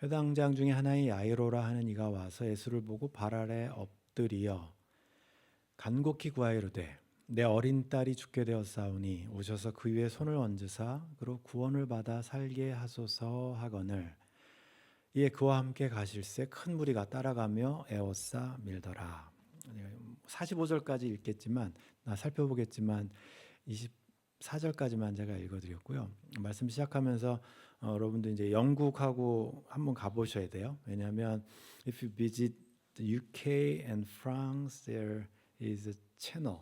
회당장 중에 하나인 야이로라 하는 이가 와서 예수를 보고 발 아래 엎드리어 간곡히 구하이르되 내 어린 딸이 죽게 되었사오니 오셔서 그 위에 손을 얹으사 그로 구원을 받아 살게 하소서 하거늘 이에 그와 함께 가실새 큰 무리가 따라가며 에워싸 밀더라. 45절까지 읽겠지만 살펴보겠지만 24절까지만 제가 읽어드렸고요. 말씀 시작하면서 여러분들 이제 영국하고 한번 가보셔야 돼요. 왜냐하면 if you visit the UK and France, there is a channel.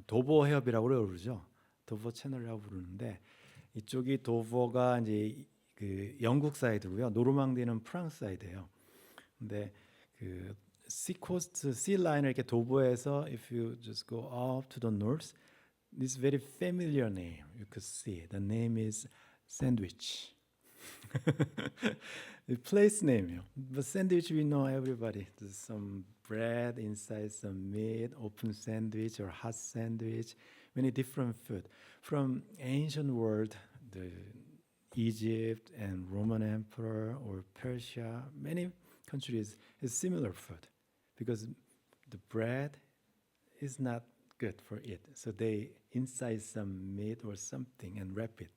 도버 해협이라고 그러죠. 도버 채널이라고 부르는데 이쪽이 도버가 이제 그 영국 사이드고요. 노르망디는 프랑스 사이드예요. 근데 그 seacoast, sea line을 이렇게 도보해서 if you just go up to the north, this very familiar name you could see. The name is Sandwich. The place name요. But sandwich we know everybody. There's some bread inside, some meat, open sandwich or hot sandwich, many different food from ancient world, the Egypt and Roman Emperor or Persia, many countries is similar food because the bread is not good for it. So they inside some meat or something and wrap it.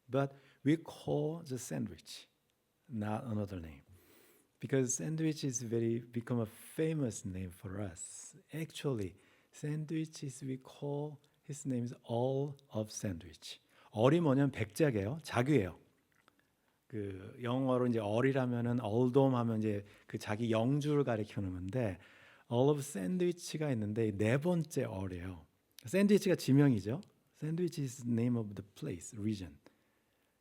But we call the sandwich, not another name. Because sandwich is become a famous name for us. Actually, sandwich is we call his name is all of sandwich. 얼이 뭐냐면 백작이에요. 자귀예요. 그 영어로 이제 얼이라면은 얼돔 하면 이제 그 자기 영주를 가리키는 건데 all of sandwich가 있는데 네 번째 얼이에요. 샌드위치가 지명이죠. 샌드위치 is the name of the place, region.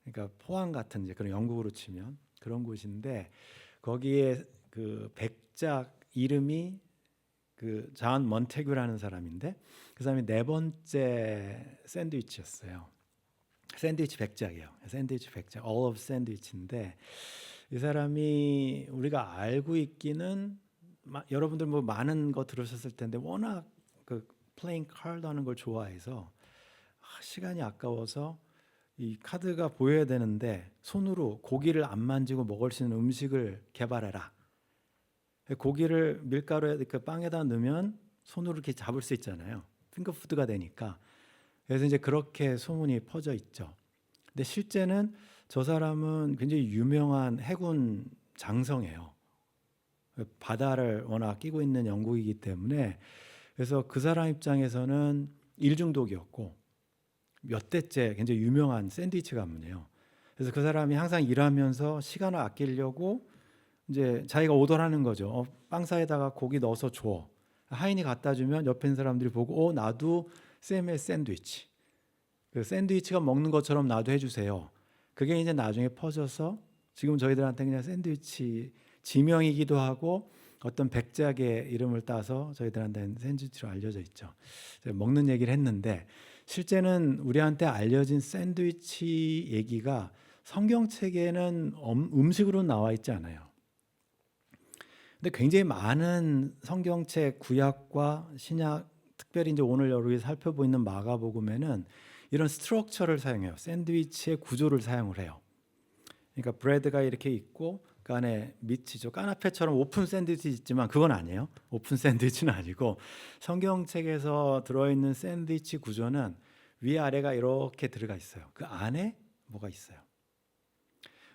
그러니까 포항 같은 이제 그런 영국으로 치면 그런 곳인데 거기에 그 백작 이름이 그 존 먼테규라는 사람인데 그 사람이 네 번째 샌드위치였어요. 샌드위치 백작이에요. 샌드위치 백작, all of 샌드위치인데 이 사람이 우리가 알고 있기는 여러분들 뭐 많은 거 들으셨을 텐데 워낙 그 플레잉 카드 하는 걸 좋아해서 시간이 아까워서 이 카드가 보여야 되는데 손으로 고기를 안 만지고 먹을 수 있는 음식을 개발해라. 고기를 밀가루에 그 빵에다 넣으면 손으로 이렇게 잡을 수 있잖아요. 핑거푸드가 되니까. 그래서 이제 그렇게 소문이 퍼져 있죠. 근데 실제는 저 사람은 굉장히 유명한 해군 장성이에요. 바다를 워낙 끼고 있는 영국이기 때문에 그래서 그 사람 입장에서는 일중독이었고 몇 대째 굉장히 유명한 샌드위치 가문이에요. 그래서 그 사람이 항상 일하면서 시간을 아끼려고 이제 자기가 오더라는 거죠. 빵 사이에다가 고기 넣어서 줘. 하인이 갖다 주면 옆에 있는 사람들이 보고 나도 쌤의 샌드위치. 그 샌드위치가 먹는 것처럼 나도 해주세요. 그게 이제 나중에 퍼져서 지금 저희들한테 그냥 샌드위치 지명이기도 하고 어떤 백작의 이름을 따서 저희들한테는 샌드위치로 알려져 있죠. 먹는 얘기를 했는데 실제는 우리한테 알려진 샌드위치 얘기가 성경책에는 음식으로 나와 있지 않아요. 근데 굉장히 많은 성경책 구약과 신약, 특별히 이제 오늘 여러분이 살펴보고 있는 마가복음에는 이런 스트럭처를 사용해요. 샌드위치의 구조를 사용을 해요. 그러니까 브레드가 이렇게 있고 그 안에 밑이죠. 까나페처럼 오픈 샌드위치 있지만 그건 아니에요. 오픈 샌드위치는 아니고 성경책에서 들어있는 샌드위치 구조는 위아래가 이렇게 들어가 있어요. 그 안에 뭐가 있어요.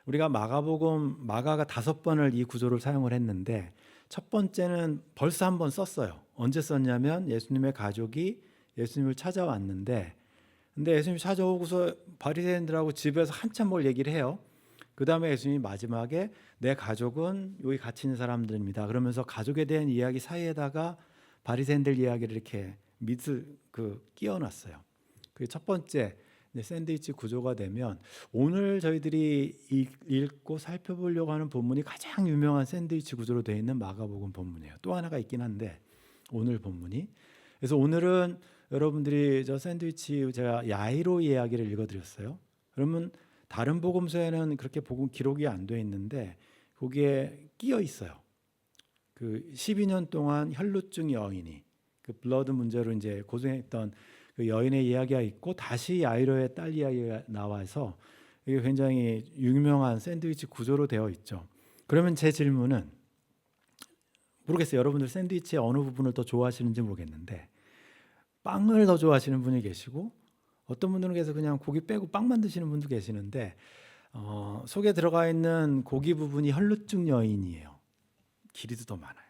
우리가 마가가 5번을 이 구조를 사용을 했는데 첫 번째는 벌써 한 번 썼어요. 언제 썼냐면 예수님의 가족이 예수님을 찾아왔는데 근데 예수님이 찾아오고서 바리새인들하고 집에서 한참 뭘 얘기를 해요. 그 다음에 예수님이 마지막에 내 가족은 여기 같이 있는 사람들입니다. 그러면서 가족에 대한 이야기 사이에다가 바리새인들 이야기를 이렇게 끼워놨어요. 그게 첫 번째 샌드위치 구조가 되면 오늘 저희들이 읽고 살펴보려고 하는 본문이 가장 유명한 샌드위치 구조로 되어 있는 마가복음 본문이에요. 또 하나가 있긴 한데 오늘 본문이 그래서 오늘은 여러분들이 저 샌드위치 제가 야이로 이야기를 읽어드렸어요. 그러면 다른 복음서에는 그렇게 복음 기록이 안 돼 있는데 거기에 끼어 있어요. 그 12년 동안 혈루증 여인이 그 블러드 문제로 이제 고생했던 그 여인의 이야기가 있고 다시 야이로의 딸 이야기가 나와서 이게 굉장히 유명한 샌드위치 구조로 되어 있죠. 그러면 제 질문은 모르겠어요. 여러분들 샌드위치의 어느 부분을 더 좋아하시는지 모르겠는데 빵을 더 좋아하시는 분이 계시고 어떤 분들은 계속 그냥 고기 빼고 빵만 드시는 분도 계시는데 속에 들어가 있는 고기 부분이 혈루증 여인이에요. 길이도 더 많아요.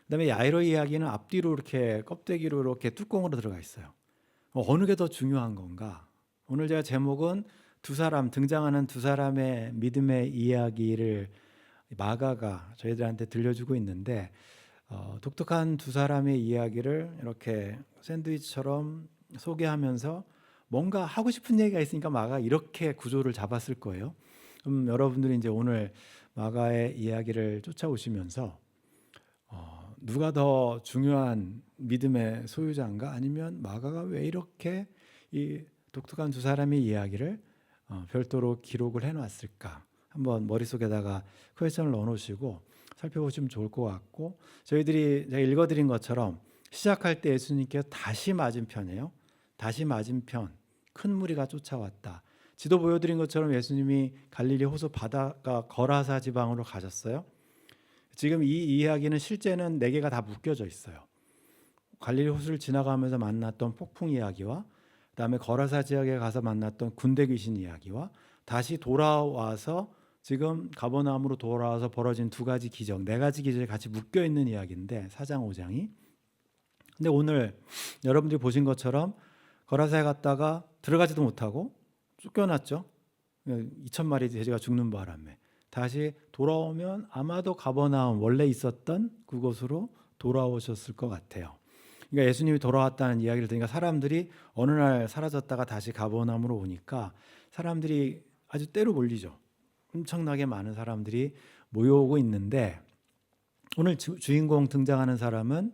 그다음에 야이로 이야기는 앞뒤로 이렇게 껍데기로 이렇게 뚜껑으로 들어가 있어요. 어느 게 더 중요한 건가? 오늘 제가 제목은 등장하는 두 사람의 믿음의 이야기를 마가가 저희들한테 들려주고 있는데 독특한 두 사람의 이야기를 이렇게 샌드위치처럼 소개하면서 뭔가 하고 싶은 얘기가 있으니까 마가 이렇게 구조를 잡았을 거예요. 그럼 여러분들이 이제 오늘 마가의 이야기를 쫓아오시면서 누가 더 중요한 믿음의 소유자인가? 아니면 마가가 왜 이렇게 이 독특한 두 사람의 이야기를 별도로 기록을 해놨을까? 한번 머릿속에다가 퀘스천을 넣어놓으시고 살펴보시면 좋을 것 같고, 저희들이 제가 읽어드린 것처럼 시작할 때 예수님께서 다시 맞은편이에요. 다시 맞은편 큰 무리가 쫓아왔다. 지도 보여드린 것처럼 예수님이 갈릴리 호수 바다가 거라사 지방으로 가셨어요. 지금 이 이야기는 실제는 네 개가 다 묶여져 있어요. 갈릴리 호수를 지나가면서 만났던 폭풍 이야기와 그다음에 거라사 지역에 가서 만났던 군대 귀신 이야기와 다시 돌아와서 지금 가버나움으로 돌아와서 벌어진 두 가지 기적, 네 가지 기적이 같이 묶여 있는 이야기인데 4장 5장이. 근데 오늘 여러분들이 보신 것처럼 거라사에 갔다가 들어가지도 못하고 쫓겨났죠. 2,000마리 돼지가 죽는 바람에 다시 돌아오면 아마도 가버나움 원래 있었던 그곳으로 돌아오셨을 것 같아요. 그러니까 예수님이 돌아왔다는 이야기를 들으니까 사람들이 어느 날 사라졌다가 다시 가버나움으로 오니까 사람들이 아주 때로 몰리죠. 엄청나게 많은 사람들이 모여오고 있는데 오늘 주인공 등장하는 사람은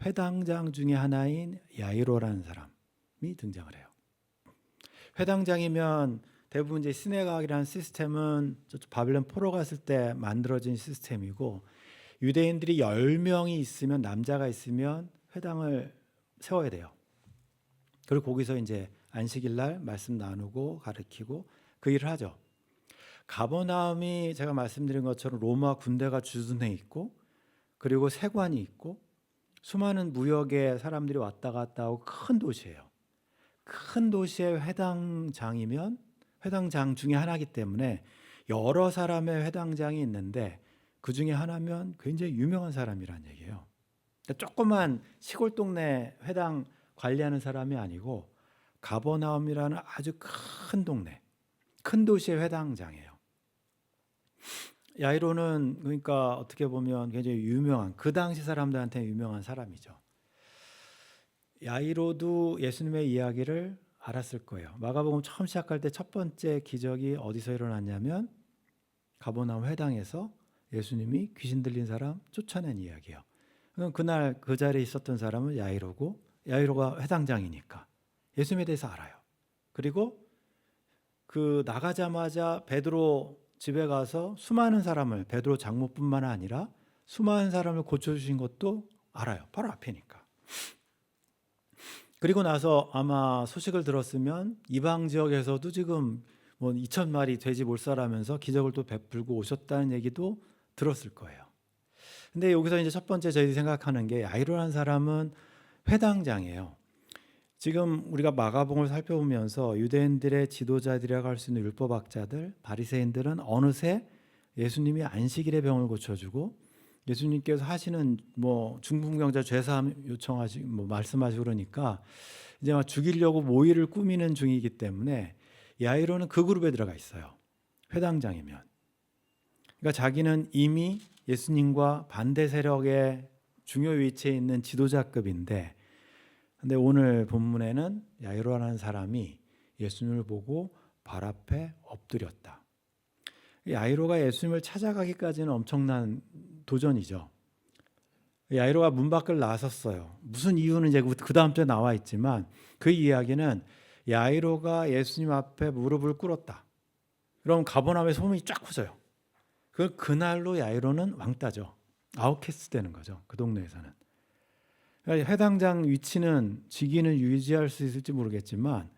회당장 중에 하나인 야이로라는 사람이 등장을 해요. 회당장이면 대부분 이제 시내각이라는 시스템은 바빌론 포로 갔을 때 만들어진 시스템이고 유대인들이 10명이 있으면 남자가 있으면 회당을 세워야 돼요. 그리고 거기서 이제 안식일 날 말씀 나누고 가르치고 그 일을 하죠. 가버나움이 제가 말씀드린 것처럼 로마 군대가 주둔해 있고 그리고 세관이 있고 수많은 무역의 사람들이 왔다 갔다 하고 큰 도시예요. 큰 도시의 회당장이면 회당장 중에 하나이기 때문에 여러 사람의 회당장이 있는데 그 중에 하나면 굉장히 유명한 사람이란 얘기예요. 그러니까 조그만 시골 동네 회당 관리하는 사람이 아니고 가버나움이라는 아주 큰 동네, 큰 도시의 회당장이에요. 야이로는 그러니까 어떻게 보면 굉장히 유명한, 그 당시 사람들한테 유명한 사람이죠. 야이로도 예수님의 이야기를 알았을 거예요. 마가복음 처음 시작할 때 첫 번째 기적이 어디서 일어났냐면 가버나움 회당에서 예수님이 귀신 들린 사람 쫓아낸 이야기예요. 그럼 그날 그 자리에 있었던 사람은 야이로고 야이로가 회당장이니까 예수님에 대해서 알아요. 그리고 그 나가자마자 베드로 집에 가서 수많은 사람을, 베드로 장모뿐만 아니라 수많은 사람을 고쳐주신 것도 알아요. 바로 앞이니까. 그리고 나서 아마 소식을 들었으면 이방 지역에서도 지금 뭐 2,000마리 돼지 몰살하면서 기적을 또 베풀고 오셨다는 얘기도 들었을 거예요. 근데 여기서 이제 첫 번째 저희들이 생각하는 게 야이로라는 사람은 회당장이에요. 지금 우리가 마가복음을 살펴보면서 유대인들의 지도자들이라고 할 수 있는 율법학자들, 바리새인들은 어느새 예수님이 안식일에 병을 고쳐주고 예수님께서 하시는 뭐 중풍병자 죄사함 요청하시고 뭐 말씀하시고 그러니까 이제 막 죽이려고 모의를 꾸미는 중이기 때문에 야이로는 그 그룹에 들어가 있어요. 회당장이면. 그러니까 자기는 이미 예수님과 반대 세력의 중요 위치에 있는 지도자급인데, 근데 오늘 본문에는 야이로라는 사람이 예수님을 보고 발 앞에 엎드렸다. 야이로가 예수님을 찾아가기까지는 엄청난 도전이죠. 야이로가 문 밖을 나섰어요. 무슨 이유는 이제 그 다음 주에 나와 있지만 그 이야기는 야이로가 예수님 앞에 무릎을 꿇었다. 그럼 가버나움에 소문이 쫙 퍼져요. 그날로 야이로는 왕따죠. 아웃캐스트 되는 거죠. 그 동네에서는. 그러니까 회당장 위치는 직위는 유지할 수 있을지 모르겠지만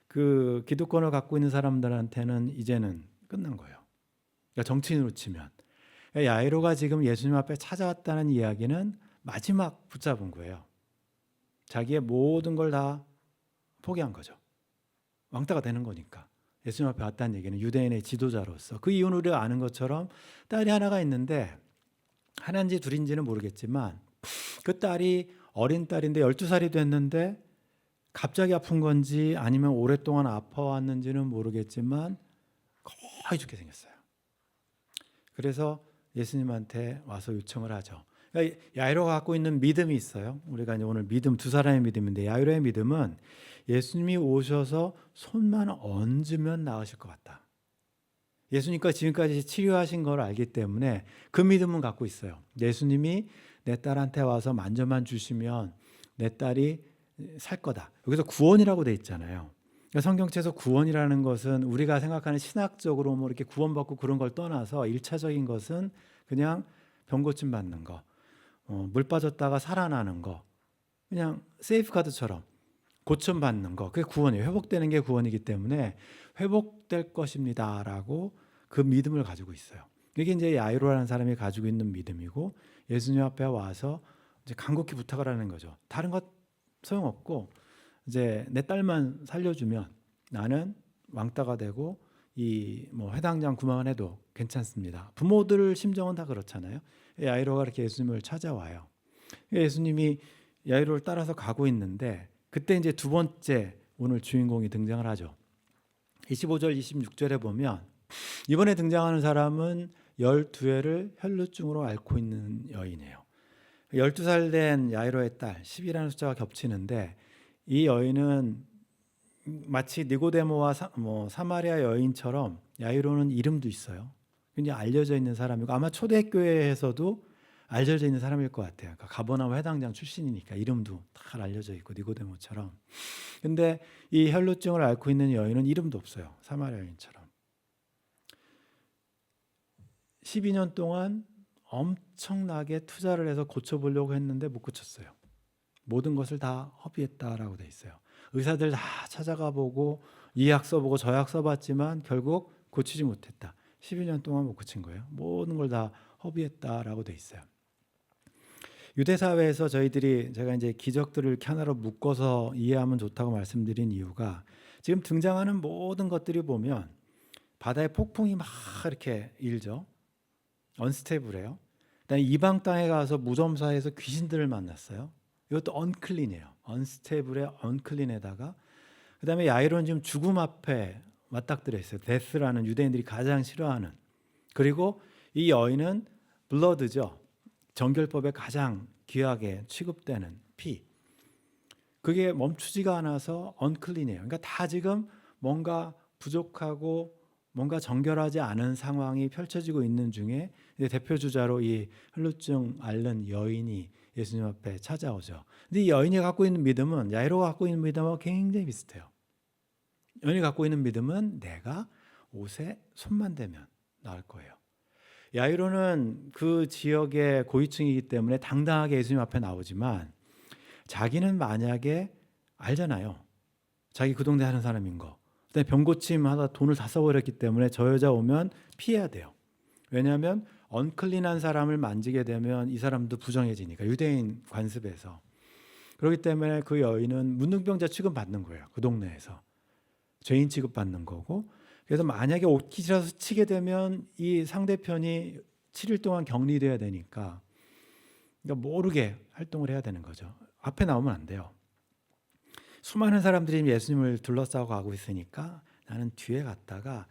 그 기득권을 갖고 있는 사람들한테는 이제는 끝난 거예요. 그러니까 정치인으로 치면. 야이로가 지금 예수님 앞에 찾아왔다는 이야기는 마지막 붙잡은 거예요. 자기의 모든 걸 다 포기한 거죠. 왕따가 되는 거니까. 예수님 앞에 왔다는 얘기는 유대인의 지도자로서. 그 이유는 우리가 아는 것처럼 딸이 하나가 있는데, 하나인지 둘인지는 모르겠지만 그 딸이 어린 딸인데 12살이 됐는데 갑자기 아픈 건지 아니면 오랫동안 아파왔는지는 모르겠지만 거의 죽게 생겼어요. 그래서 예수님한테 와서 요청을 하죠. 그러니까 야이로가 갖고 있는 믿음이 있어요. 우리가 이제 오늘 믿음, 두 사람의 믿음인데, 야이로의 믿음은 예수님이 오셔서 손만 얹으면 나으실 것 같다. 예수님과 지금까지 치료하신 걸 알기 때문에 그 믿음은 갖고 있어요. 예수님이 내 딸한테 와서 만져만 주시면 내 딸이 살 거다. 여기서 구원이라고 돼 있잖아요. 그러니까 성경책에서 구원이라는 것은 우리가 생각하는 신학적으로 뭐 이렇게 구원받고 그런 걸 떠나서 1차적인 것은 그냥 병고침 받는 거, 물 빠졌다가 살아나는 거, 그냥 세이프카드처럼 고침받는 거, 그게 구원이에요. 회복되는 게 구원이기 때문에 회복될 것입니다라고 그 믿음을 가지고 있어요. 이게 이제 야이로라는 사람이 가지고 있는 믿음이고, 예수님 앞에 와서 이제 간곡히 부탁을 하는 거죠. 다른 것 소용없고 이제 내 딸만 살려주면 나는 왕따가 되고 이 뭐 회당장 구만 해도 괜찮습니다. 부모들 심정은 다 그렇잖아요. 야이로가 이렇게 예수님을 찾아와요. 예수님이 야이로를 따라서 가고 있는데, 그때 이제 두 번째 오늘 주인공이 등장을 하죠. 25절 26절에 보면 이번에 등장하는 사람은 12회를 혈루증으로 앓고 있는 여인이에요. 12살 된 야이로의 딸, 10이라는 숫자가 겹치는데, 이 여인은 마치 니고데모와 사마리아 여인처럼 야이로는 이름도 있어요. 굉장히 알려져 있는 사람이고 아마 초대교회에서도 알려져 있는 사람일 것 같아요. 그러니까 가버나움 회당장 출신이니까 이름도 다 알려져 있고 니고데모처럼. 근데 이 혈루증을 앓고 있는 여인은 이름도 없어요. 사마리아 여인처럼. 12년 동안 엄청나게 투자를 해서 고쳐보려고 했는데 못 고쳤어요. 모든 것을 다 허비했다라고 돼 있어요. 의사들 다 찾아가 보고 이 약 써보고 저 약 써봤지만 결국 고치지 못했다. 12년 동안 못 고친 거예요. 모든 걸 다 허비했다라고 돼 있어요. 유대 사회에서 제가 이제 기적들을 이렇게 하나로 묶어서 이해하면 좋다고 말씀드린 이유가, 지금 등장하는 모든 것들이 보면 바다에 폭풍이 막 이렇게 일죠. 언스테이블해요. 그다음에 이방 땅에 가서 무덤사에서 귀신들을 만났어요. 이것도 언클린이에요. 언스테이블에 언클린에다가, 그다음에 야이로는 지금 죽음 앞에 맞닥뜨려 있어요. 데스라는 유대인들이 가장 싫어하는. 그리고 이 여인은 블러드죠. 정결법에 가장 귀하게 취급되는 피. 그게 멈추지가 않아서 언클린이에요. 그러니까 다 지금 뭔가 부족하고 뭔가 정결하지 않은 상황이 펼쳐지고 있는 중에 대표 주자로 이 혈루증 앓는 여인이 예수님 앞에 찾아오죠. 근데 이 여인이 갖고 있는 믿음은 야이로가 갖고 있는 믿음하고 굉장히 비슷해요. 여인이 갖고 있는 믿음은 내가 옷에 손만 대면 나을 거예요. 야이로는 그 지역의 고위층이기 때문에 당당하게 예수님 앞에 나오지만, 자기는 만약에 알잖아요. 자기 그 동네 하는 사람인 거. 그다음에 병고침 하다 돈을 다 써버렸기 때문에 저 여자 오면 피해야 돼요. 왜냐하면 언클린한 사람을 만지게 되면 이 사람도 부정해지니까, 유대인 관습에서. 그렇기 때문에 그 여인은 문둥병자 취급받는 거예요. 그 동네에서 죄인 취급받는 거고. 그래서 만약에 옷깃이라서 치게 되면 이 상대편이 7일 동안 격리돼야 되니까, 그러니까 모르게 활동을 해야 되는 거죠. 앞에 나오면 안 돼요. 수많은 사람들이 예수님을 둘러싸고 가고 있으니까 나는 뒤에 갔다가,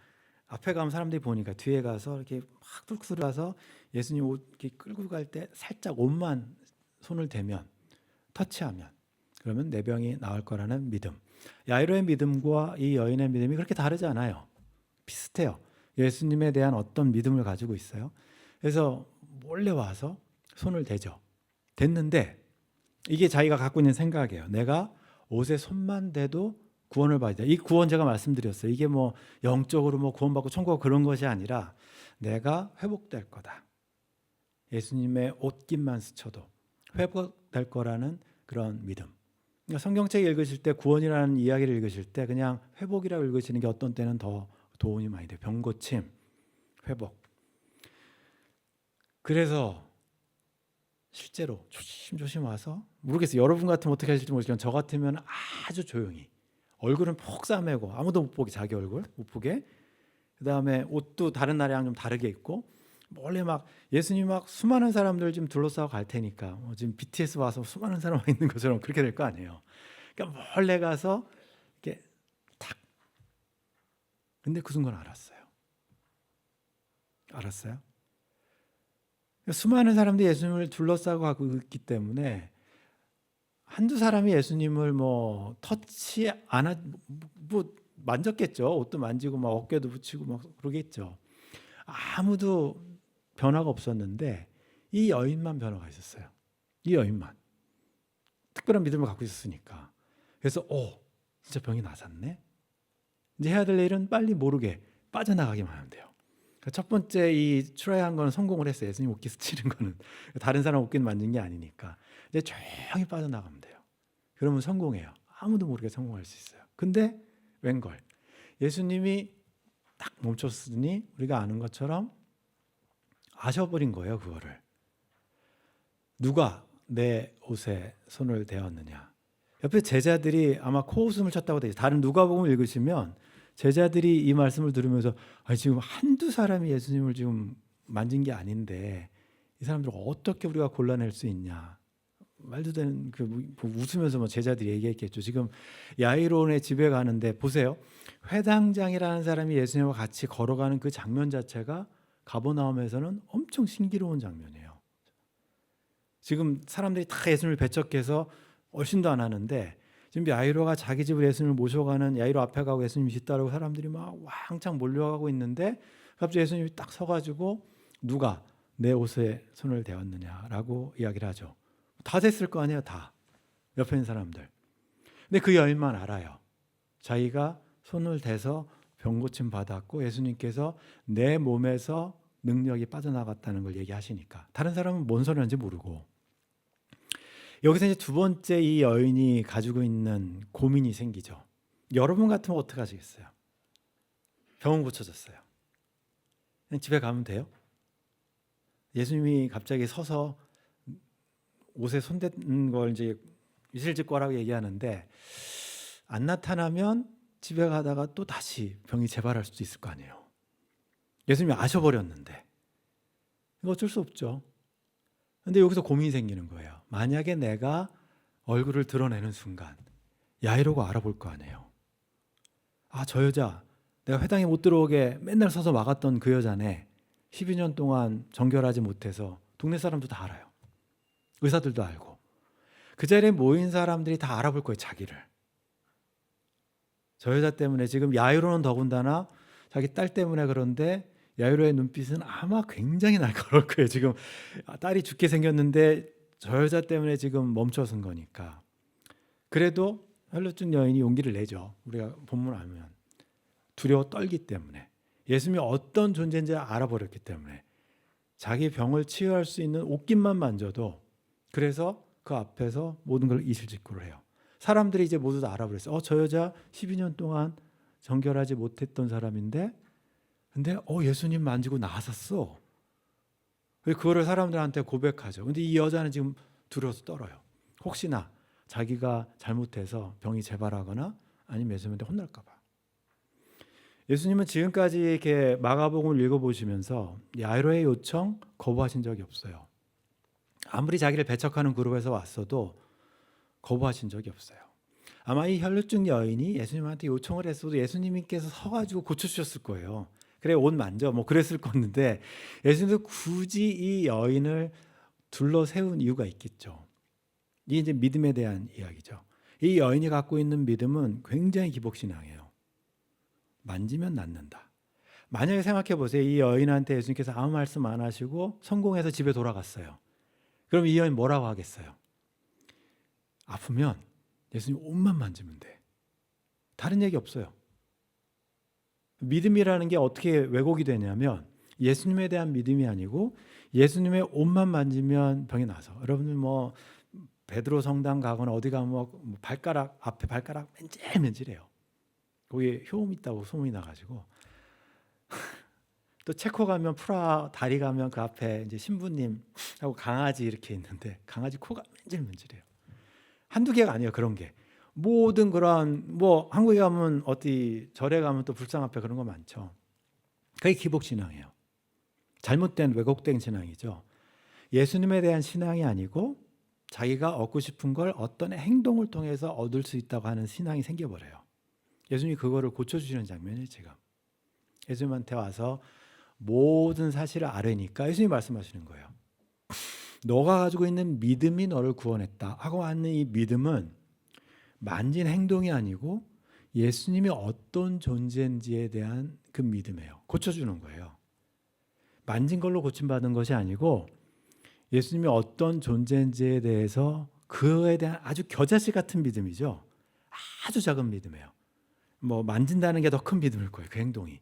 앞에 가면 사람들이 보니까 뒤에 가서 이렇게 막 뚫고 들어가서 예수님 옷 이렇게 끌고 갈 때 살짝 옷만 손을 대면, 터치하면, 그러면 내 병이 나을 거라는 믿음. 야이로의 믿음과 이 여인의 믿음이 그렇게 다르지 않아요. 비슷해요. 예수님에 대한 어떤 믿음을 가지고 있어요. 그래서 몰래 와서 손을 대죠. 됐는데 이게 자기가 갖고 있는 생각이에요. 내가 옷에 손만 대도 구원을 받자. 이 구원 제가 말씀드렸어요. 이게 뭐 영적으로 뭐 구원받고 천국 그런 것이 아니라 내가 회복될 거다. 예수님의 옷깃만 스쳐도 회복될 거라는 그런 믿음. 그러니까 성경책 읽으실 때, 구원이라는 이야기를 읽으실 때 그냥 회복이라고 읽으시는 게 어떤 때는 더 도움이 많이 돼요. 병고침, 회복. 그래서 실제로 조심조심 와서 모르겠어요. 여러분 같으면 어떻게 하실지 모르겠지만 저 같으면 아주 조용히 얼굴은 폭 싸매고 아무도 못 보게 자기 얼굴 못 보게 그다음에 옷도 다른 날이랑 좀 다르게 입고 원래 막 예수님 막 수많은 사람들 지금 둘러싸고 갈 테니까 지금 BTS 와서 수많은 사람 와 있는 것처럼 그렇게 될 거 아니에요. 그러니까 몰래 가서 이렇게 탁. 근데 그 순간 알았어요. 수많은 사람들이 예수님을 둘러싸고 가고 있기 때문에 한두 사람이 예수님을 뭐 터치 안 하, 뭐 만졌겠죠. 옷도 만지고 막 어깨도 붙이고 막 그러겠죠. 아무도 변화가 없었는데 이 여인만 변화가 있었어요. 이 여인만 특별한 믿음을 갖고 있었으니까. 그래서 진짜 병이 나았네. 이제 해야 될 일은 빨리 모르게 빠져나가기만 하면 돼요. 첫 번째 이 트라이한 거는 성공을 했어요. 예수님 옷깃 스치는 거는 다른 사람 옷깃 만진 게 아니니까. 이제 조용히 빠져나가면 돼요. 그러면 성공해요. 아무도 모르게 성공할 수 있어요. 근데 웬걸 예수님이 딱 멈췄으니 우리가 아는 것처럼 아셔버린 거예요. 그거를. 누가 내 옷에 손을 대었느냐. 옆에 제자들이 아마 코웃음을 쳤다고 되죠. 다른 누가복음 읽으시면 제자들이 이 말씀을 들으면서 지금 한두 사람이 예수님을 지금 만진 게 아닌데 이 사람들 어떻게 우리가 골라낼 수 있냐. 말도 되는 웃으면서 제자들이 얘기했겠죠. 지금 야이론의 집에 가는데 보세요. 회당장이라는 사람이 예수님과 같이 걸어가는 그 장면 자체가 가버나움에서는 엄청 신기로운 장면이에요. 지금 사람들이 다 예수님을 배척해서 얼씬도 안 하는데 지금 야이로가 자기 집을 예수님을 모셔가는 야이로 앞에 가고 예수님 뒤따르고 사람들이 막 왕창 몰려가고 있는데 갑자기 예수님이 딱 서가지고 누가 내 옷에 손을 대었느냐라고 이야기를 하죠. 다 됐을 거 아니에요. 다 옆에 있는 사람들. 근데 그 여인만 알아요. 자기가 손을 대서 병 고침 받았고 예수님께서 내 몸에서 능력이 빠져나갔다는 걸 얘기하시니까 다른 사람은 뭔 소리인지 모르고 여기서 이제 두 번째 이 여인이 가지고 있는 고민이 생기죠. 여러분 같으면 어떻게 하시겠어요? 병은 고쳐졌어요. 그냥 집에 가면 돼요? 예수님이 갑자기 서서 옷에 손댄 걸 이제 이슬질 거라고 얘기하는데 안 나타나면 집에 가다가 또 다시 병이 재발할 수도 있을 거 아니에요. 예수님이 아셔버렸는데 이거 어쩔 수 없죠. 근데 여기서 고민이 생기는 거예요. 만약에 내가 얼굴을 드러내는 순간 야이로가 알아볼 거 아니에요. 저 여자 내가 회당에 못 들어오게 맨날 서서 막았던 그 여자네. 12년 동안 정결하지 못해서 동네 사람도 다 알아요. 의사들도 알고. 그 자리에 모인 사람들이 다 알아볼 거예요. 자기를. 저 여자 때문에 지금 야이로는 더군다나 자기 딸 때문에 그런데 야이로의 눈빛은 아마 굉장히 날카로울 거예요. 지금 딸이 죽게 생겼는데 저 여자 때문에 지금 멈춰선 거니까. 그래도 혈루증 여인이 용기를 내죠. 우리가 본문 알면. 두려워 떨기 때문에. 예수님이 어떤 존재인지 알아버렸기 때문에. 자기 병을 치유할 수 있는 옷깃만 만져도 그래서 그 앞에서 모든 걸 이실직고를 해요. 사람들이 이제 모두 다 알아버렸어요. 저 여자 12년 동안 정결하지 못했던 사람인데 근데 예수님 만지고 나았었어. 그거를 사람들한테 고백하죠. 근데 이 여자는 지금 두려워서 떨어요. 혹시나 자기가 잘못해서 병이 재발하거나 아니면 예수님한테 혼날까 봐. 예수님은 지금까지 이렇게 마가복음을 읽어보시면서 야이로의 요청 거부하신 적이 없어요. 아무리 자기를 배척하는 그룹에서 왔어도 거부하신 적이 없어요. 아마 이 혈루증 여인이 예수님한테 요청을 했어도 예수님께서 서가지고 고쳐주셨을 거예요. 그래 옷 만져 뭐 그랬을 건데 예수님도 굳이 이 여인을 둘러 세운 이유가 있겠죠. 이게 이제 믿음에 대한 이야기죠. 이 여인이 갖고 있는 믿음은 굉장히 기복신앙이에요. 만지면 낫는다. 만약에 생각해 보세요. 이 여인한테 예수님께서 아무 말씀 안 하시고 성공해서 집에 돌아갔어요. 그럼 이 여인 뭐라고 하겠어요? 아프면 예수님 옷만 만지면 돼. 다른 얘기 없어요. 믿음이라는 게 어떻게 왜곡이 되냐면 예수님에 대한 믿음이 아니고 예수님의 옷만 만지면 병이 나서. 여러분들 뭐 베드로 성당 가거나 어디 가면 뭐 발가락 앞에 발가락 맨질맨질해요. 거기에 효험 있다고 소문이 나가지고 또 체코 가면 프라 다리 가면 그 앞에 이제 신부님하고 강아지 이렇게 있는데 강아지 코가 맨질맨질해요. 한두 개가 아니에요. 그런 게 모든 그런 뭐 한국에 가면 어디 절에 가면 또 불상 앞에 그런 거 많죠. 그게 기복 신앙이에요. 잘못된 왜곡된 신앙이죠. 예수님에 대한 신앙이 아니고 자기가 얻고 싶은 걸 어떤 행동을 통해서 얻을 수 있다고 하는 신앙이 생겨버려요. 예수님이 그거를 고쳐주시는 장면이에요. 지금 예수님한테 와서 모든 사실을 알으니까 예수님이 말씀하시는 거예요. 너가 가지고 있는 믿음이 너를 구원했다 하고 하는 이 믿음은 만진 행동이 아니고 예수님이 어떤 존재인지에 대한 그 믿음이에요. 고쳐주는 거예요. 만진 걸로 고침받은 것이 아니고 예수님이 어떤 존재인지에 대해서 그에 대한 아주 겨자씨 같은 믿음이죠. 아주 작은 믿음이에요. 뭐 만진다는 게 더 큰 믿음일 거예요. 그 행동이.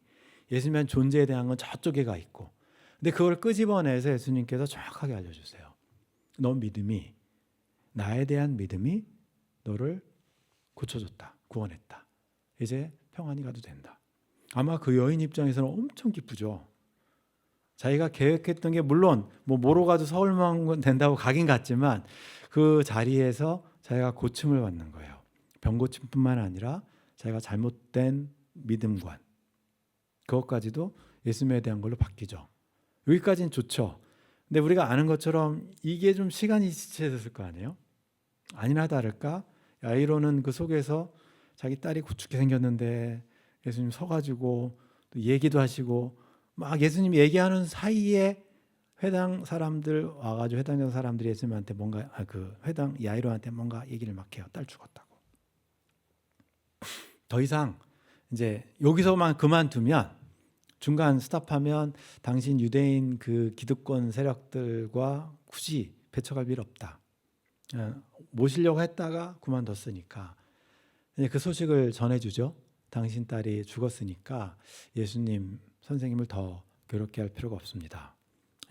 예수님의 존재에 대한 건 저쪽에가 있고. 근데 그걸 끄집어내서 예수님께서 정확하게 알려주세요. 너 믿음이, 나에 대한 믿음이 너를 고쳐줬다. 구원했다. 이제 평안히 가도 된다. 아마 그 여인 입장에서는 엄청 기쁘죠. 자기가 계획했던 게 물론 뭐로 가도 서울만 된다고 가긴 갔지만 그 자리에서 자기가 고침을 받는 거예요. 병고침뿐만 아니라 자기가 잘못된 믿음관 그것까지도 예수님에 대한 걸로 바뀌죠. 여기까지는 좋죠. 근데 우리가 아는 것처럼 이게 좀 시간이 지체됐을 거 아니에요? 아니나 다를까 야이로는 그 속에서 자기 딸이 구축해 생겼는데 예수님 서가지고 또 얘기도 하시고 막 예수님 얘기하는 사이에 회당 사람들 와가지고 회당장 사람들이 예수님한테 뭔가 그 회당 야이로한테 뭔가 얘기를 막 해요. 딸 죽었다고. 더 이상 이제 여기서만 그만두면 중간 스탑하면 당신 유대인 그 기득권 세력들과 굳이 배척할 필요 없다. 모시려고 했다가 그만뒀으니까 그 소식을 전해주죠. 당신 딸이 죽었으니까 예수님 선생님을 더 괴롭게 할 필요가 없습니다.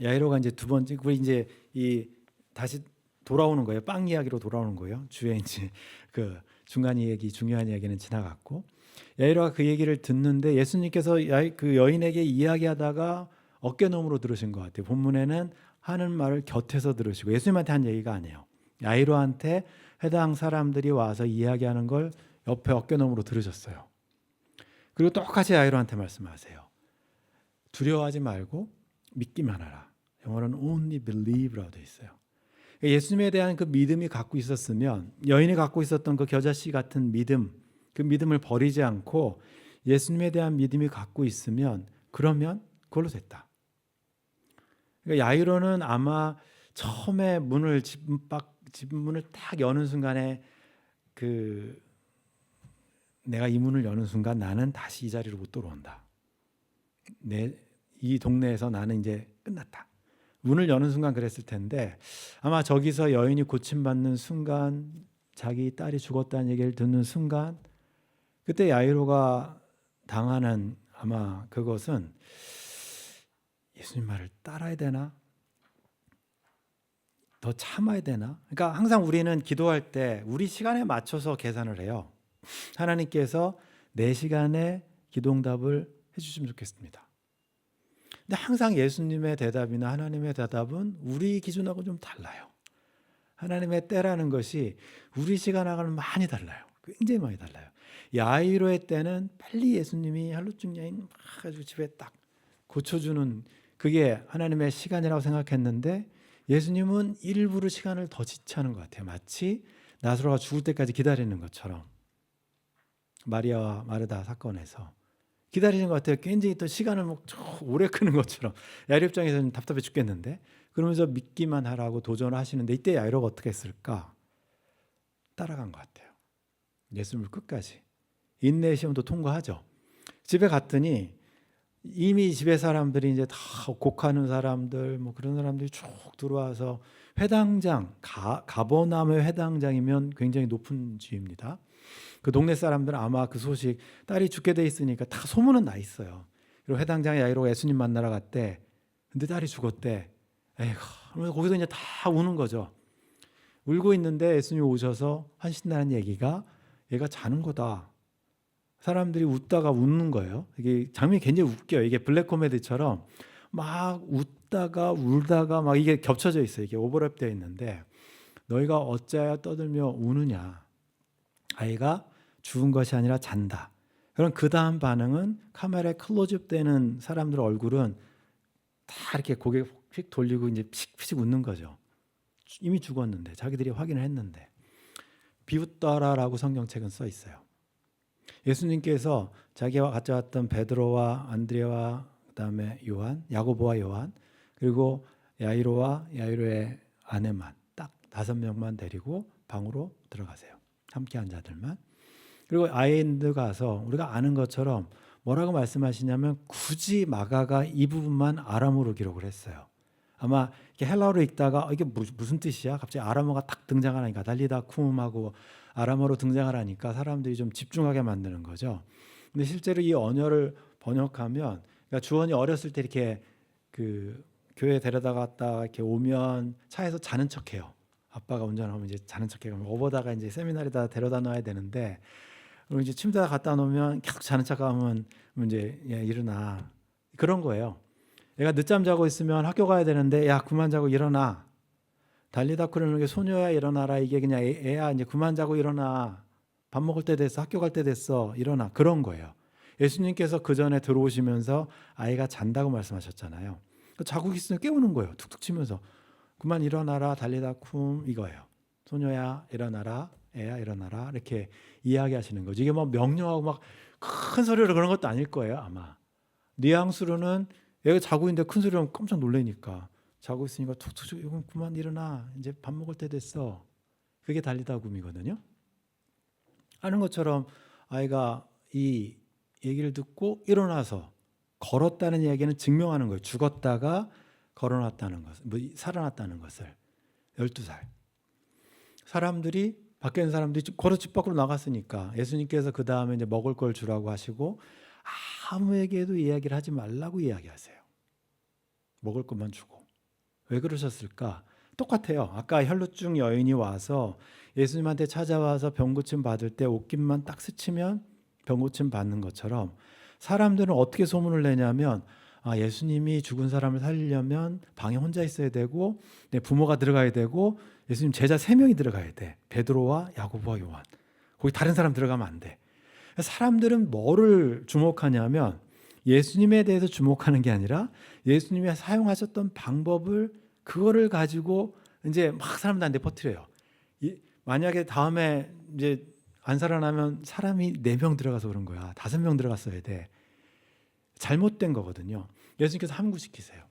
야이로가 이제 두 번째 우리 이제 이 다시 돌아오는 거예요. 빵 이야기로 돌아오는 거예요. 주에 이제 그 중간 이야기 중요한 이야기는 지나갔고 야이로가 그 얘기를 듣는데 예수님께서 그 여인에게 이야기하다가 어깨너머로 들으신 것 같아요. 본문에는 하는 말을 곁에서 들으시고 예수님한테 한 얘기가 아니에요. 야이로한테 해당 사람들이 와서 이야기하는 걸 옆에 어깨너머로 들으셨어요. 그리고 똑같이 야이로한테 말씀하세요. 두려워하지 말고 믿기만 하라. 영어로는 only believe라고 되어 있어요. 예수님에 대한 그 믿음이 갖고 있었으면 여인이 갖고 있었던 그 겨자씨 같은 믿음 그 믿음을 버리지 않고 예수님에 대한 믿음이 갖고 있으면 그러면 그걸로 됐다. 그러니까 야이로는 아마 처음에 집 문을 딱 여는 순간에 그 내가 이 문을 여는 순간 나는 다시 이 자리로 못 돌아온다. 이 동네에서 나는 이제 끝났다. 문을 여는 순간 그랬을 텐데 아마 저기서 여인이 고침받는 순간 자기 딸이 죽었다는 얘기를 듣는 순간 그때 야이로가 당하는 아마 그것은 예수님 말을 따라야 되나? 더 참아야 되나? 그러니까 항상 우리는 기도할 때 우리 시간에 맞춰서 계산을 해요. 하나님께서 내 시간에 기도응답을 해주시면 좋겠습니다. 근데 항상 예수님의 대답이나 하나님의 대답은 우리 기준하고 좀 달라요. 하나님의 때라는 것이 우리 시간하고는 많이 달라요. 굉장히 많이 달라요. 야이로의 때는 빨리 예수님이 할루증 여인 막 가지고 집에 딱 고쳐주는 그게 하나님의 시간이라고 생각했는데 예수님은 일부러 시간을 더 지체하는 것 같아요. 마치 나사로가 죽을 때까지 기다리는 것처럼 마리아와 마르다 사건에서 기다리는 것 같아요. 굉장히 또 시간을 오래 끄는 것처럼 야이로 입장에서는 답답해 죽겠는데 그러면서 믿기만 하라고 도전을 하시는데 이때 야이로가 어떻게 했을까? 따라간 것 같아요. 예수님을 끝까지 인내의 시험도 통과하죠. 집에 갔더니 이미 집에 사람들이 이제 다 곡하는 사람들 뭐 그런 사람들이 쭉 들어와서 회당장 가버나움의 회당장이면 굉장히 높은 지위입니다. 그 동네 사람들은 아마 그 소식 딸이 죽게 돼 있으니까 다 소문은 나 있어요. 그리고 회당장 야이로가 예수님 만나러 갔대. 근데 딸이 죽었대. 에이구, 그러면서 거기서 이제 다 우는 거죠. 울고 있는데 예수님이 오셔서 하신다는 얘기가 얘가 자는 거다. 사람들이 웃다가 웃는 거예요. 이게 장면이 굉장히 웃겨요. 이게 블랙 코미디처럼 막 웃다가 울다가 막 이게 겹쳐져 있어요. 이게 오버랩되어 있는데 너희가 어찌하여 떠들며 우느냐. 아이가 죽은 것이 아니라 잔다. 그럼 그 다음 반응은 카메라에 클로즈업 되는 사람들 얼굴은 다 이렇게 고개 휙 돌리고 이제 피식 웃는 거죠. 이미 죽었는데 자기들이 확인을 했는데 비웃더라라고 성경책은 써 있어요. 예수님께서 자기와 같이 왔던 베드로와 안드레와 그다음에 요한, 야고보와 요한 그리고 야이로와 야이로의 아내만 딱 5명만 데리고 방으로 들어가세요. 함께한 자들만. 그리고 아이엔드 가서 우리가 아는 것처럼 뭐라고 말씀하시냐면 굳이 마가가 이 부분만 아람어로 기록을 했어요. 아마 이렇게 헬라어로 읽다가 이게 무슨 뜻이야? 갑자기 아람어가 딱 등장하니까 달리다 쿰하고 아람어로 등장을 하니까 사람들이 좀 집중하게 만드는 거죠. 근데 실제로 이 언어를 번역하면 그러니까 주원이 어렸을 때 이렇게 그 교회 데려다 갔다 이렇게 오면 차에서 자는 척해요. 아빠가 운전하면 이제 자는 척해요. 오보다가 이제 세미나리다 데려다 놔야 되는데 그리고 이제 침대에 갖다 놓으면 계속 자는 척하면 이제 야, 일어나 그런 거예요. 얘가 늦잠 자고 있으면 학교 가야 되는데 야 그만 자고 일어나. 달리다 그러는 게 소녀야 일어나라 이게 그냥 애야 이제 그만 자고 일어나. 밥 먹을 때 됐어. 학교 갈 때 됐어. 일어나. 그런 거예요. 예수님께서 그 전에 들어오시면서 아이가 잔다고 말씀하셨잖아요. 자고 있으면 깨우는 거예요. 툭툭 치면서 그만 일어나라 달리다 쿰 이거예요. 소녀야 일어나라. 애야 일어나라. 이렇게 이야기하시는 거죠. 이게 뭐 명령하고 막 큰 소리로 그런 것도 아닐 거예요. 아마. 뉘앙스로는 애가 자고 있는데 큰 소리로 하면 깜짝 놀라니까 자고 있으니까 툭툭 이건 그만 일어나 이제 밥 먹을 때 됐어. 그게 달리다 굼이거든요. 하는 것처럼 아이가 이 얘기를 듣고 일어나서 걸었다는 이야기는 증명하는 거예요. 죽었다가 걸어놨다는 것, 살아났다는 것을. 12살. 사람들이 밖에 있는 사람들이 걸어 집 밖으로 나갔으니까 예수님께서 그 다음에 이제 먹을 걸 주라고 하시고 아무에게도 이야기를 하지 말라고 이야기하세요. 먹을 것만 주고. 왜 그러셨을까? 똑같아요. 아까 혈루증 여인이 와서 예수님한테 찾아와서 병고침 받을 때 옷깃만 딱 스치면 병고침 받는 것처럼 사람들은 어떻게 소문을 내냐면 예수님이 죽은 사람을 살리려면 방에 혼자 있어야 되고 부모가 들어가야 되고 예수님 제자 3명이 들어가야 돼. 베드로와 야고보와 요한. 거기 다른 사람 들어가면 안 돼. 사람들은 뭐를 주목하냐면 예수님에 대해서 주목하는 게 아니라 예수님이 사용하셨던 방법을 그거를 가지고 이제 막 사람들한테 퍼뜨려요. 만약에 다음에 이제 안 살아나면 사람이 4명 들어가서 그런 거야. 5명 들어갔어야 돼. 잘못된 거거든요. 예수님께서 함구시키세요.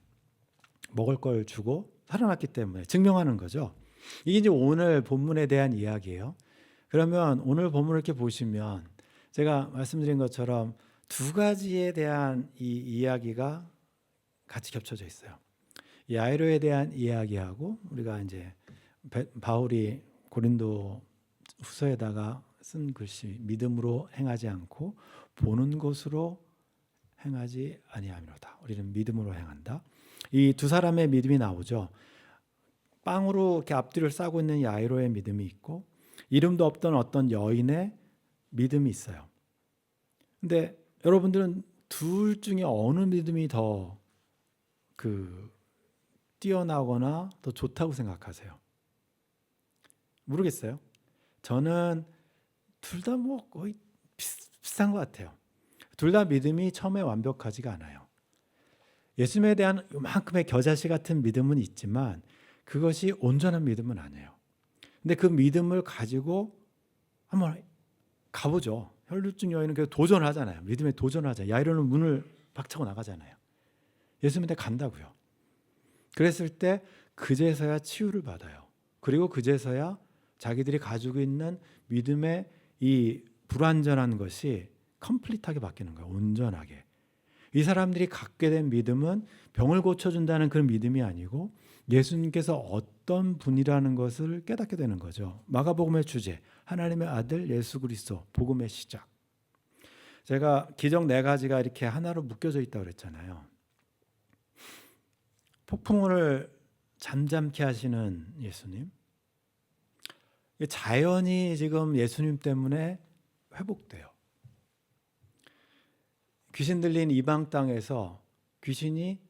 먹을 걸 주고 살아났기 때문에 증명하는 거죠. 이게 이제 오늘 본문에 대한 이야기예요. 그러면 오늘 본문을 이렇게 보시면 제가 말씀드린 것처럼 2가지에 대한 이 이야기가 같이 겹쳐져 있어요. 이 야이로에 대한 이야기하고 우리가 이제 바울이 고린도 후서에다가 쓴 글씨 믿음으로 행하지 않고 보는 것으로 행하지 아니함이로다. 우리는 믿음으로 행한다. 이 2사람의 믿음이 나오죠. 빵으로 이렇게 앞뒤를 싸고 있는 야이로의 믿음이 있고 이름도 없던 어떤 여인의 믿음이 있어요. 근데 여러분들은 둘 중에 어느 믿음이 더 뛰어나거나 더 좋다고 생각하세요? 모르겠어요. 저는 둘 다 뭐 거의 비슷한 것 같아요. 둘 다 믿음이 처음에 완벽하지가 않아요. 예수님에 대한 이만큼의 겨자씨 같은 믿음은 있지만 그것이 온전한 믿음은 아니에요. 근데 그 믿음을 가지고 한번 가보죠. 혈루증 여인은 그래서 도전하잖아요. 믿음에 도전하잖아요. 야이로는 문을 박차고 나가잖아요. 예수님한테 간다고요. 그랬을 때 그제서야 치유를 받아요. 그리고 그제서야 자기들이 가지고 있는 믿음의 이 불완전한 것이 컴플리트하게 바뀌는 거예요. 온전하게. 이 사람들이 갖게 된 믿음은 병을 고쳐준다는 그런 믿음이 아니고 예수님께서 어떤 분이라는 것을 깨닫게 되는 거죠. 마가복음의 주제, 하나님의 아들 예수 그리스도, 복음의 시작. 제가 기적 4가지가 이렇게 하나로 묶여져 있다고 그랬잖아요. 폭풍을 잠잠케 하시는 예수님. 자연이 지금 예수님 때문에 회복돼요. 귀신 들린 이방 땅에서 귀신이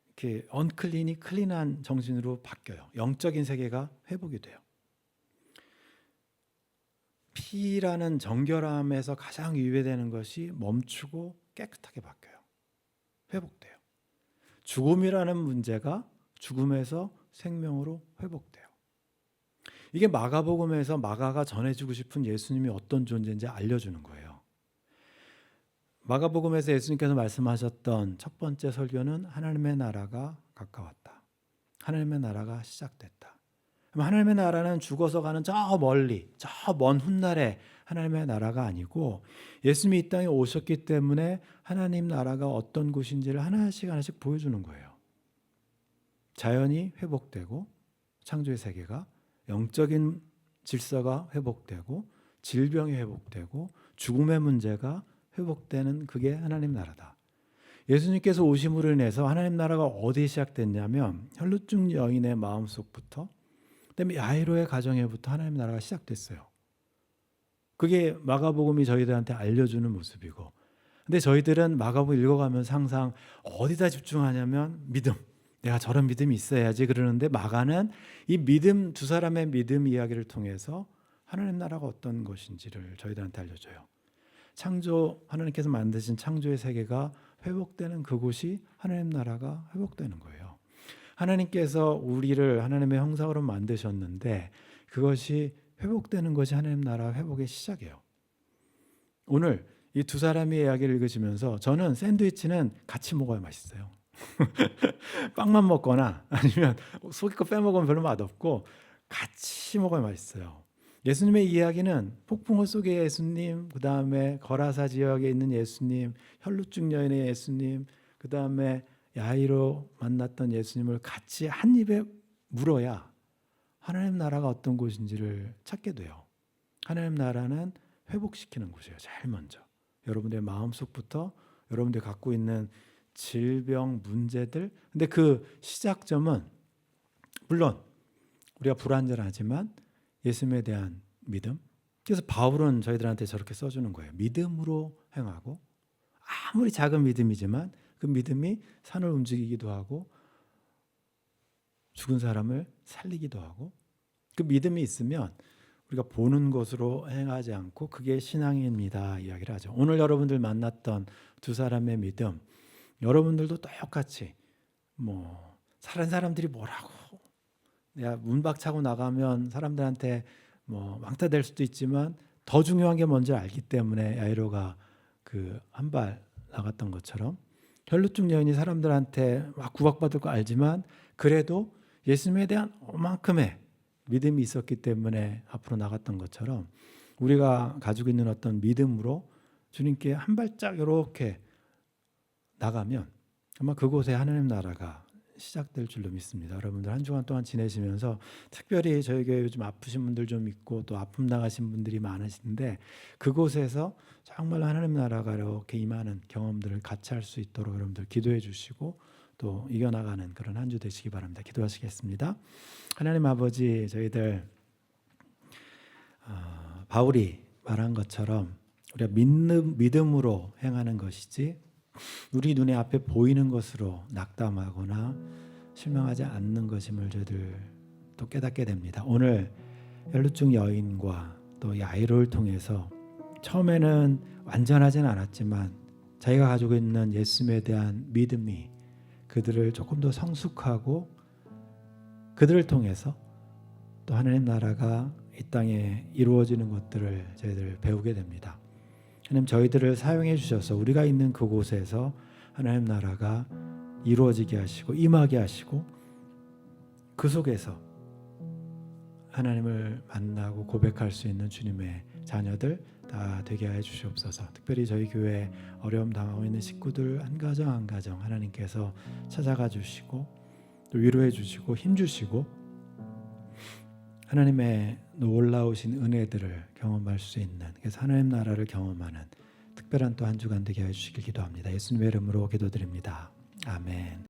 이렇게 언클린이 클린한 정신으로 바뀌어요. 영적인 세계가 회복이 돼요. 피라는 정결함에서 가장 위배되는 것이 멈추고 깨끗하게 바뀌어요. 회복돼요. 죽음이라는 문제가 죽음에서 생명으로 회복돼요. 이게 마가복음에서 마가가 전해주고 싶은 예수님이 어떤 존재인지 알려주는 거예요. 마가복음에서 예수님께서 말씀하셨던 첫 번째 설교는 하나님의 나라가 가까웠다. 하나님의 나라가 시작됐다. 하나님의 나라는 죽어서 가는 저 멀리, 저 먼 훗날에 하나님의 나라가 아니고 예수님이 이 땅에 오셨기 때문에 하나님 나라가 어떤 곳인지를 하나씩 하나씩 보여주는 거예요. 자연이 회복되고 창조의 세계가, 영적인 질서가 회복되고 질병이 회복되고 죽음의 문제가 회복되는 그게 하나님 나라다. 예수님께서 오심으로 인해서 하나님 나라가 어디에 시작됐냐면 혈루증 여인의 마음속부터 그다음에 야이로의 가정에부터 하나님 나라가 시작됐어요. 그게 마가복음이 저희들한테 알려주는 모습이고, 근데 저희들은 마가복음 읽어가면서 항상 어디다 집중하냐면 믿음, 내가 저런 믿음이 있어야지 그러는데 마가는 이 믿음, 두 사람의 믿음 이야기를 통해서 하나님 나라가 어떤 것인지를 저희들한테 알려줘요. 창조, 하나님께서 만드신 창조의 세계가 회복되는 그곳이 하나님 나라가 회복되는 거예요. 하나님께서 우리를 하나님의 형상으로 만드셨는데 그것이 회복되는 것이 하나님 나라 회복의 시작이에요. 오늘 이 두 사람의 이야기를 읽으시면서 저는 샌드위치는 같이 먹어야 맛있어요. 빵만 먹거나 아니면 속이 거 빼먹으면 별로 맛없고 같이 먹어야 맛있어요. 예수님의 이야기는 폭풍우 속의 예수님, 그 다음에 거라사 지역에 있는 예수님, 혈루증 여인의 예수님, 그 다음에 야이로 만났던 예수님을 같이 한 입에 물어야 하나님 나라가 어떤 곳인지를 찾게 돼요. 하나님 나라는 회복시키는 곳이에요. 제일 먼저 여러분들의 마음속부터 여러분들이 갖고 있는 질병, 문제들. 근데 그 시작점은 물론 우리가 불완전하지만 예수님에 대한 믿음. 그래서 바울은 저희들한테 저렇게 써주는 거예요. 믿음으로 행하고 아무리 작은 믿음이지만 그 믿음이 산을 움직이기도 하고 죽은 사람을 살리기도 하고 그 믿음이 있으면 우리가 보는 것으로 행하지 않고 그게 신앙입니다 이야기를 하죠. 오늘 여러분들 만났던 두 사람의 믿음, 여러분들도 똑같이 다른 사람들이 뭐라고 내가 문밖 차고 나가면 사람들한테 왕따 될 수도 있지만 더 중요한 게 뭔지 알기 때문에 야이로가 그 한 발 나갔던 것처럼 혈루증 여인이 사람들한테 막 구박받을 거 알지만 그래도 예수님에 대한 이만큼의 믿음이 있었기 때문에 앞으로 나갔던 것처럼 우리가 가지고 있는 어떤 믿음으로 주님께 한 발짝 이렇게 나가면 아마 그곳에 하나님 나라가 시작될 줄로 믿습니다. 여러분들 한 주간 동안 지내시면서 특별히 저희 교회 요즘 아프신 분들 좀 있고 또 아픔 당하신 분들이 많으신데 그곳에서 정말 하나님 나라가 이렇게 임하는 경험들을 같이 할 수 있도록 여러분들 기도해 주시고 또 이겨나가는 그런 한 주 되시기 바랍니다. 기도하시겠습니다. 하나님 아버지, 저희들 바울이 말한 것처럼 우리가 믿음으로 행하는 것이지 우리 눈에 앞에 보이는 것으로 낙담하거나 실망하지 않는 것임을 저희들 또 깨닫게 됩니다. 오늘 혈루증 여인과 또 야이로를 통해서 처음에는 완전하진 않았지만 자기가 가지고 있는 예수님에 대한 믿음이 그들을 조금 더 성숙하고 그들을 통해서 또 하나님 나라가 이 땅에 이루어지는 것들을 저희들 배우게 됩니다. 하나님 저희들을 사용해 주셔서 우리가 있는 그곳에서 하나님 나라가 이루어지게 하시고 임하게 하시고 그 속에서 하나님을 만나고 고백할 수 있는 주님의 자녀들 다 되게 해 주시옵소서. 특별히 저희 교회 어려움 당하고 있는 식구들 한 가정 한 가정 하나님께서 찾아가 주시고 또 위로해 주시고 힘 주시고 하나님의 놀라우신 은혜들을 경험할 수 있는, 그래서 하나님 나라를 경험하는 특별한 또 한 주간 되게 해 주시길 기도합니다. 예수님의 이름으로 기도드립니다. 아멘.